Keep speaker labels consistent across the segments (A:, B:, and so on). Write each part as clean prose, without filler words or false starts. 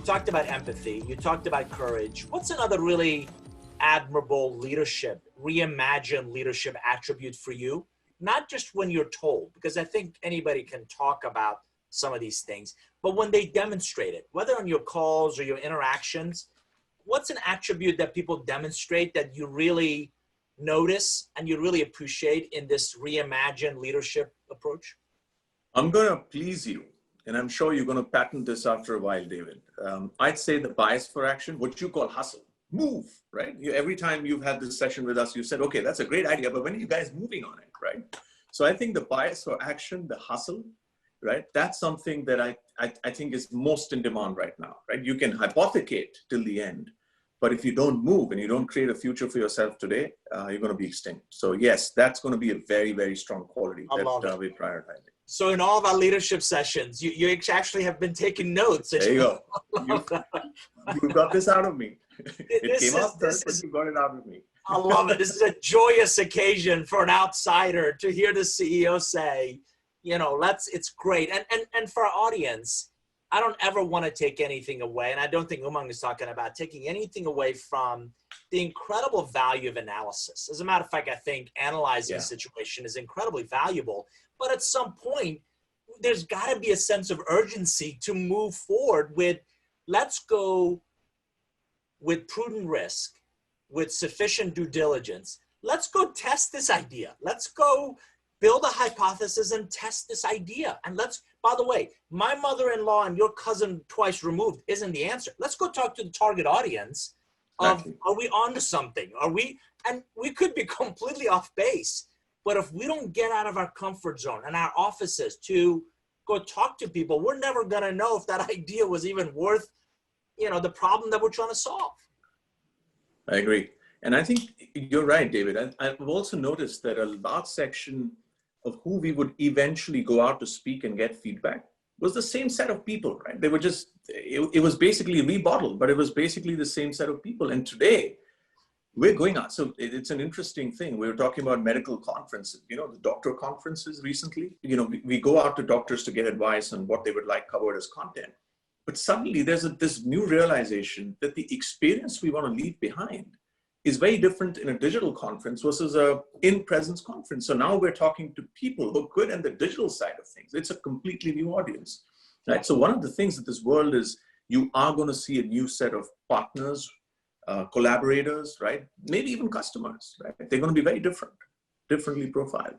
A: talked about empathy, you talked about courage. What's another really admirable leadership, reimagined leadership attribute for you? Not just when you're told, because I think anybody can talk about some of these things, but when they demonstrate it, whether on your calls or your interactions, what's an attribute that people demonstrate that you really notice and you really appreciate in this reimagined leadership approach?
B: I'm going to please you, and I'm sure you're going to patent this after a while, David. I'd say the bias for action, what you call hustle, move, right? Every time you've had this session with us, you said, okay, that's a great idea, but when are you guys moving on it, right? So I think the bias for action, the hustle, right? That's something that I think is most in demand right now, right? You can hypothecate till the end, but if you don't move and you don't create a future for yourself today, you're going to be extinct. So yes, that's going to be a very, very strong quality that we're prioritizing.
A: So in all of our leadership sessions, you actually have been taking notes.
B: There you go. You got this out of me. It came out first, but you got it out of me.
A: I love it. This is a joyous occasion for an outsider to hear the CEO say, you know, it's great. And for our audience, I don't ever want to take anything away. And I don't think Umang is talking about taking anything away from the incredible value of analysis. As a matter of fact, I think analyzing a situation is incredibly valuable. But at some point, there's got to be a sense of urgency to move forward with, let's go with prudent risk, with sufficient due diligence. Let's go test this idea. Let's go build a hypothesis and test this idea. And by the way, my mother-in-law and your cousin twice removed isn't the answer. Let's go talk to the target audience of, are we onto something? And we could be completely off base. But if we don't get out of our comfort zone and our offices to go talk to people, we're never going to know if that idea was even worth, you know, the problem that we're trying to solve.
B: I agree. And I think you're right, David. I've also noticed that a large section of who we would eventually go out to speak and get feedback was the same set of people, right? They were just, it was basically rebuttal, but it was basically the same set of people. And today, we're going out. So it's an interesting thing. We were talking about medical conferences, you know, the doctor conferences recently. You know, we go out to doctors to get advice on what they would like covered as content. But suddenly there's this new realization that the experience we want to leave behind is very different in a digital conference versus a in-presence conference. So now we're talking to people who are good in the digital side of things. It's a completely new audience, right? So one of the things that this world is, you are going to see a new set of partners, collaborators, right? Maybe even customers, right? They're going to be very differently profiled.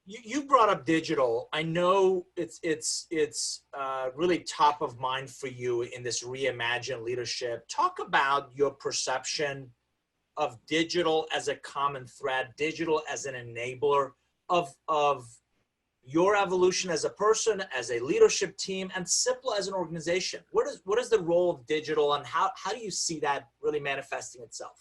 A: You brought up digital. I know it's really top of mind for you in this reimagined leadership. Talk about your perception of digital as a common thread, digital as an enabler of your evolution as a person, as a leadership team, and Cipla as an organization. What is the role of digital, and how do you see that really manifesting itself?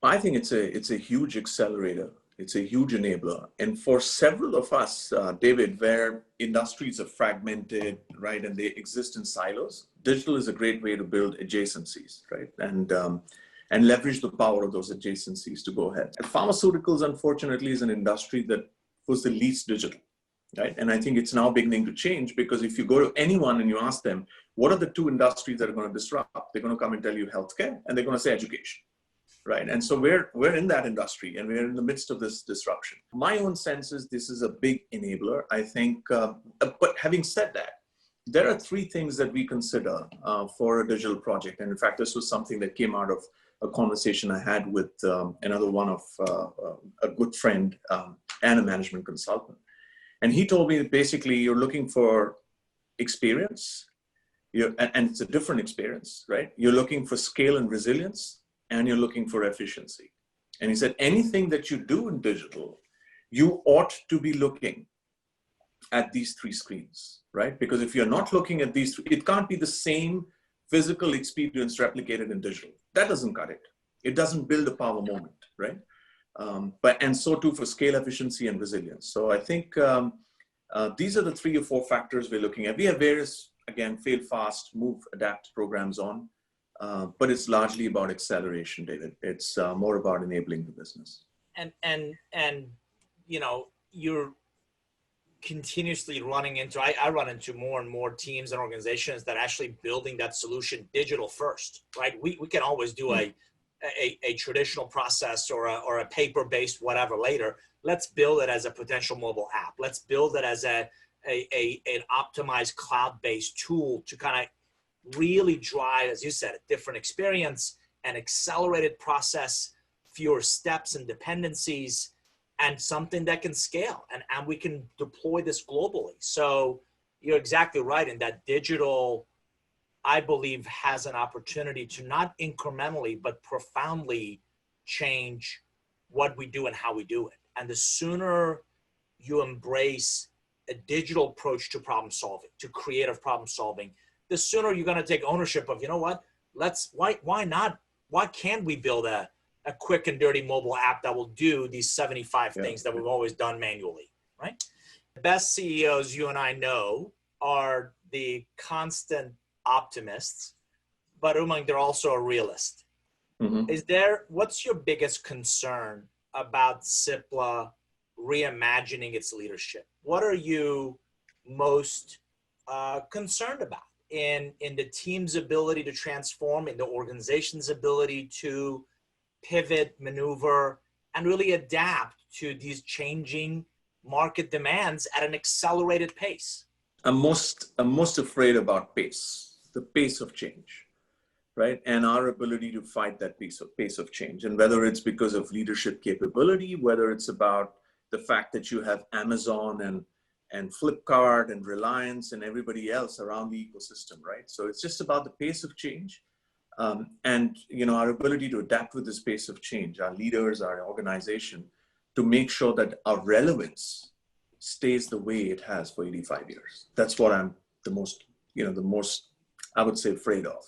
B: I think it's a huge accelerator. It's a huge enabler. And for several of us, David, where industries are fragmented, right, and they exist in silos, digital is a great way to build adjacencies, right? And leverage the power of those adjacencies to go ahead. And pharmaceuticals, unfortunately, is an industry that was the least digital, right? And I think it's now beginning to change, because if you go to anyone and you ask them, what are the two industries that are going to disrupt? They're going to come and tell you healthcare, and they're going to say education. Right. And so we're in that industry, and we're in the midst of this disruption. My own sense is this is a big enabler, I think. But having said that, there are three things that we consider for a digital project. And in fact, this was something that came out of a conversation I had with another one of a good friend and a management consultant. And he told me that basically you're looking for experience, and it's a different experience, right? You're looking for scale and resilience, and you're looking for efficiency. And he said, anything that you do in digital, you ought to be looking at these three screens, right? Because if you're not looking at these three, it can't be the same physical experience replicated in digital. That doesn't cut it. It doesn't build a power moment, right? And so too for scale, efficiency, and resilience. So I think these are the 3 or 4 factors we're looking at. We have various, again, fail fast, move, adapt programs on. But it's largely about acceleration, David. It's more about enabling the business.
A: And you know, continuously running into, I run into more and more teams and organizations that are actually building that solution digital first, right? We can always do a traditional process or a paper-based whatever later. Let's build it as a potential mobile app. Let's build it as an optimized cloud-based tool to kind of really drive, as you said, a different experience, an accelerated process, fewer steps and dependencies, and something that can scale. And we can deploy this globally. So you're exactly right in that digital, I believe, has an opportunity to not incrementally, but profoundly change what we do and how we do it. And the sooner you embrace a digital approach to problem solving, to creative problem solving, the sooner you're going to take ownership of, you know what, why not? Why can't we build a quick and dirty mobile app that will do these 75 things that we've always done manually, right? The best CEOs you and I know are the constant optimists, but Umang, they're also a realist. What's your biggest concern about Cipla reimagining its leadership? What are you most concerned about in the team's ability to transform, in the organization's ability to pivot, maneuver, and really adapt to these changing market demands at an accelerated pace?
B: I'm most afraid about the pace of change, right? And our ability to fight that pace of change. And whether it's because of leadership capability, whether it's about the fact that you have Amazon and Flipkart and Reliance and everybody else around the ecosystem, right? So it's just about the pace of change. And our ability to adapt with this pace of change, our leaders, our organization, to make sure that our relevance stays the way it has for 85 years. That's what I'm the most, I would say, afraid of.